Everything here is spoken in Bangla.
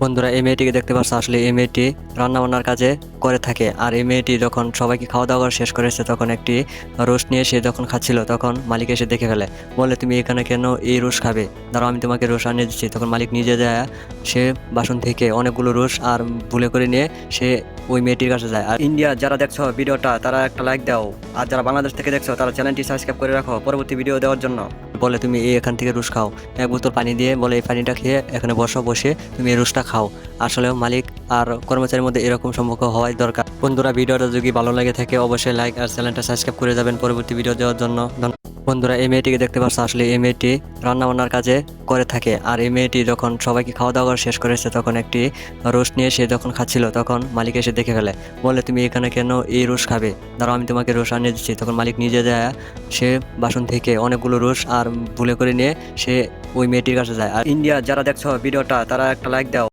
বন্ধুরা, এই মেয়েটিকে দেখতে পাচ্ছ। আসলে এই মেয়েটি রান্নাবান্নার কাজে করে থাকে। আর এই মেয়েটি যখন সবাইকে খাওয়া দাওয়া করে শেষ করেছে, তখন একটি রোস্ট নিয়ে সে যখন খাচ্ছিল, তখন মালিক এসে দেখে ফেলে। বলে, তুমি এখানে কেন এই রোস্ট খাবে? দাঁড়াও, আমি তোমাকে রোস্ট আনিয়ে দিচ্ছি। তখন মালিক নিজে যায়, সে বাসন থেকে অনেকগুলো রোস্ট আর ভুলে করে নিয়ে সে ওই মেয়েটির কাছে যায়। আর ইন্ডিয়া যারা দেখছো ভিডিওটা, তারা একটা লাইক দাও। আর যারা বাংলাদেশ থেকে দেখছো, তারা চ্যানেলটি সাবস্ক্রাইব করে রাখো পরবর্তী ভিডিও দেওয়ার জন্য। বলে, তুমি এখান থেকে রোস্ট খাও। এক বোতল পানি দিয়ে বলে, এই পানিটা খেয়ে এখানে বসে তুমি এই রোস্টটা খাও। আসলেও মালিক আর কর্মচারীর মধ্যে এরকম সম্পর্ক হওয়াই দরকার। বন্ধুরা, ভিডিওটা যদি ভালো লাগে থাকে, অবশ্যই লাইক আর চ্যানেলটা সাবস্ক্রাইব করে যাবেন পরবর্তী ভিডিও দেওয়ার জন্য। বন্ধুরা, এই মেয়েটিকে দেখতে পাচ্ছ। আসলে এই মেয়েটি রান্নাবান্নার কাজে করে থাকে। আর এই মেয়েটি যখন সবাইকে খাওয়া দাওয়া করে শেষ করেছে, তখন একটি রোস্ট নিয়ে সে যখন খাচ্ছিল, তখন মালিক এসে দেখে ফেলে। বলে, তুমি এখানে কেন এই রোস্ট খাবে? দাঁড়াও, আমি তোমাকে রোস্ট আনিয়ে দিচ্ছি। তখন মালিক নিজে যায়, সে বাসন থেকে অনেকগুলো রোস্ট আর ভুলে করে নিয়ে সে ওই মেয়েটির কাছে যায়। আর ইন্ডিয়া যারা দেখছো ভিডিওটা, তারা একটা লাইক দাও।